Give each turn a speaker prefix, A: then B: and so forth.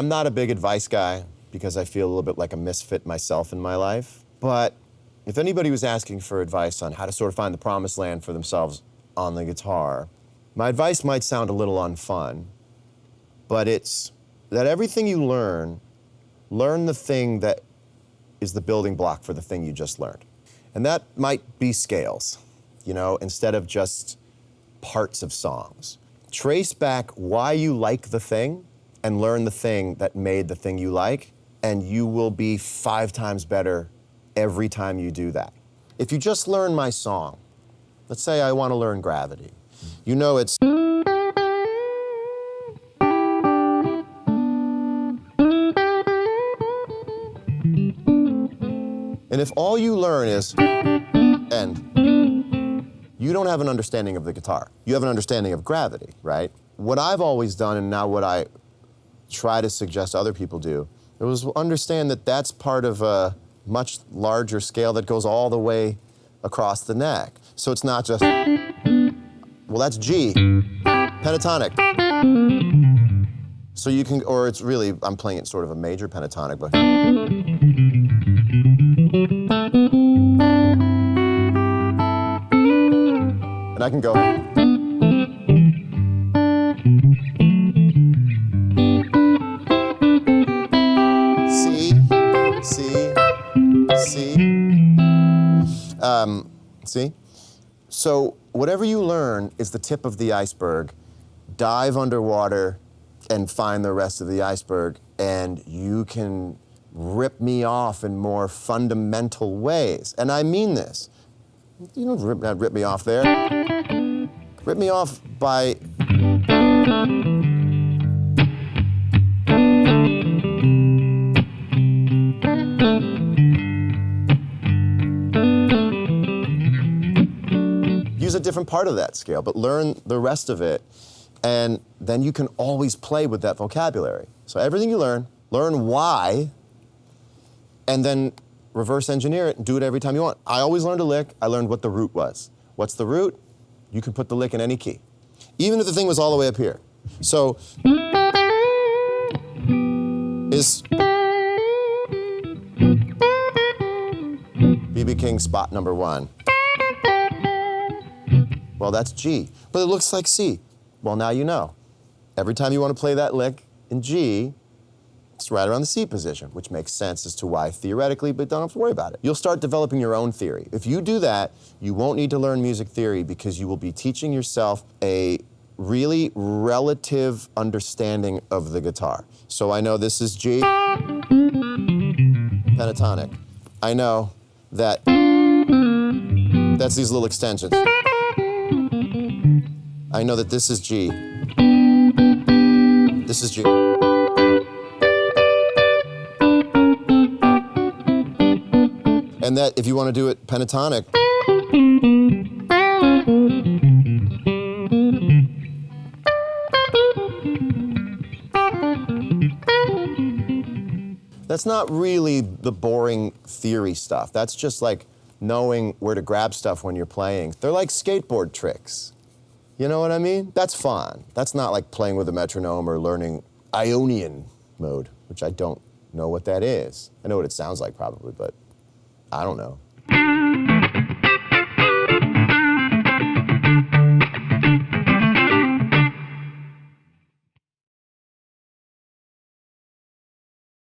A: I'm not a big advice guy because I feel a little bit like a misfit myself in my life. But if anybody was asking for advice on how to sort of find the promised land for themselves on the guitar, my advice might sound a little unfun, but it's that everything you learn the thing that is the building block for the thing you just learned. And that might be scales, you know, instead of just parts of songs. Trace back why you like the thing and learn the thing that made the thing you like, and you will be 5 times better every time you do that. If you just learn my song, let's say I want to learn Gravity. You know it's... And if all you learn is and you don't have an understanding of the guitar. You have an understanding of gravity, right? What I've always done, and now what I try to suggest other people do, is understand that that's part of a much larger scale that goes all the way across the neck. So it's not just, well, that's G, pentatonic. So you can, or it's really, I'm playing it sort of a major pentatonic, but. And I can go. C, C, C. See? So whatever you learn is the tip of the iceberg. Dive underwater and find the rest of the iceberg, and you can rip me off in more fundamental ways. And I mean this. You don't rip me off there. Rip me off by... Use a different part of that scale, but learn the rest of it, and then you can always play with that vocabulary. So everything you learn why, and then reverse engineer it and do it every time you want. I always learned a lick, I learned what the root was. What's the root? You can put the lick in any key. Even if the thing was all the way up here. So, is B.B. King spot number 1. Well, that's G, but it looks like C. Well, now you know. Every time you want to play that lick in G, it's right around the C position, which makes sense as to why theoretically, but don't have to worry about it. You'll start developing your own theory. If you do that, you won't need to learn music theory because you will be teaching yourself a really relative understanding of the guitar. So I know this is G, pentatonic. I know that that's these little extensions. I know that this is G. This is G. And that if you want to do it pentatonic, that's not really the boring theory stuff. That's just like knowing where to grab stuff when you're playing. They're like skateboard tricks. You know what I mean? That's fun. That's not like playing with a metronome or learning Ionian mode, which I don't know what that is. I know what it sounds like probably, but I don't know.